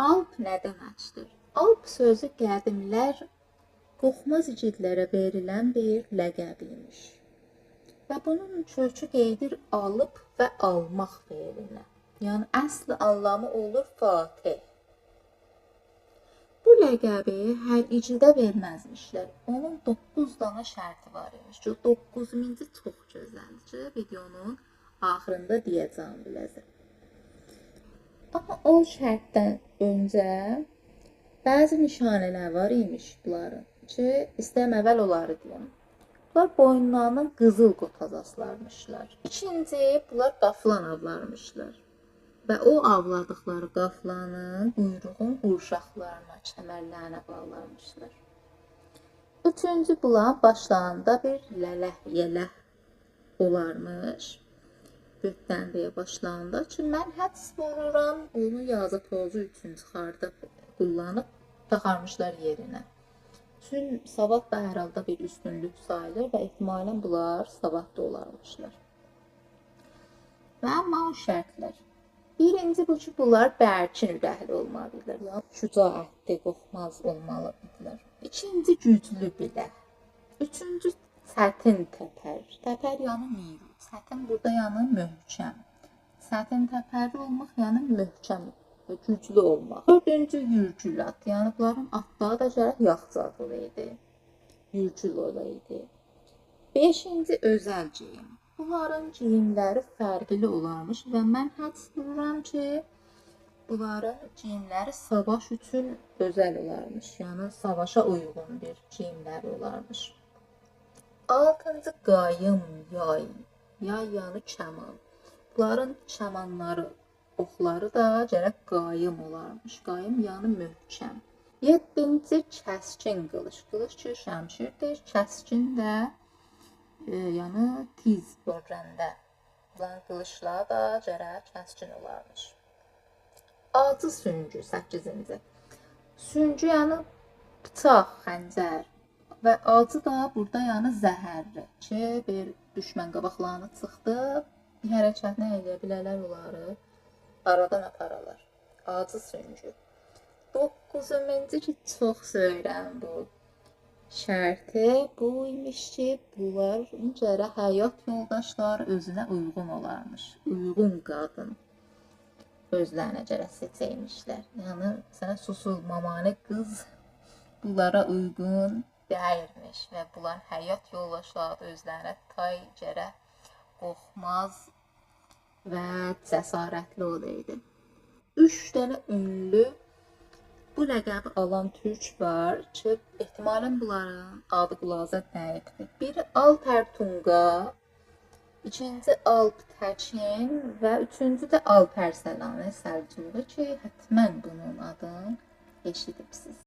Alp nə deməkdir? Alp sözü qədimlər qorxmaz igidlərə verilən bir ləqəb imiş. Və bunun kökü gedir alıb və almaq feilinə. Yəni əsl anlamı olur Fatih. Bu ləqəbi hər icidə verməzmişlər. Onun 9 dana şərti var imiş. 9-cu çox gözəldir. Videonun axırında deyəcəm biləcəm. Amma o şərtdən öncə bəzi nişanələr var imiş bunların ki, istəyəm əvvəl onları deyim. Bunlar boyunlarına qızıl qotaz aslarmışlar. İkinci, bunlar qaflan avlarmışlar. Və o avladıqları qaflanın quyruğun qurşaqlarına, kəmərlərinə bağlarmışlar. Üçüncü, bunlar başlarında bir lələh, yeləh olarmış. Götdən deyə başlarında ki, mən həds vururam, onu yazı pozu üçün çıxardıb, kullanıb, taxarmışlar yerinə. Çünki savad da hər halda bir üstünlük sayılır və ehtimalən bunlar savadda olarmışlar. Və mal şərtlər. Birinci bu ki, bunlar bərkin ürəkli olmalıdırlar. Yəni, şücaətli, qorxmaz olmalıdırlar. İkinci, güclü bilək. Üçüncü, sətin təpər. Təpər yəni meyru. Sətin burada yəni möhkəm. Sətin təpərli olmaq yəni möhkəm və güclü olmaq. Dördüncü, yürgül at. Yəni bunların atları da gərək yaxcaqlı idi. Yürgül olaydı. Beşinci, özəl geyim. Bunların geyimləri fərqli olarmış və mən həds vururam ki, bunların geyimləri savaş üçün özəl olarmış. Yəni savaşa uyğun bir geyimləri olarmış. Altıncı, qayım, yay. Yay yəni kəman. Bunların kəmanları, oxları da gərək qayım olarmış. Qayım yəni möhkəm. Yeddinci, kəskin qılış. Qılış ki, şəmşirdir. Kəskin də yəni tiz görəndə. Bunların qılışları da gərək kəskin olarmış. Altı, süngü, 8-ci. Süngü yəni bıçaq, xəncər. Və acı da burada yəni zəhərli ki, bir düşmən qabaqlarına çıxdı, bir hərəkət nə edə bilərlər onları aradan aparalar. Acı süngü. 9-cu ki, çox söyləyən bu şərti bu imiş ki, bunların gərək həyat yoldaşları özünə uyğun olarmış. Uyğun qadın özlərinə gərək seçəymişlər. Yəni, sənə susulmamalı qız bunlara uyğun deyilmiş və bunların həyat yoldaşları özlərinə tay gərək qorxmaz və cəsarətli olaydı. 3 dənə ünlü bu ləqəbi alan türk var ki, ehtimalən bunların adı qulaza dəyibdir. Biri Alp Ertunqa, ikinci Alp Təkin və üçüncü də Alp Ərsəlanı Səlcuqu ki, hətmən bunun adını eşidibsiz.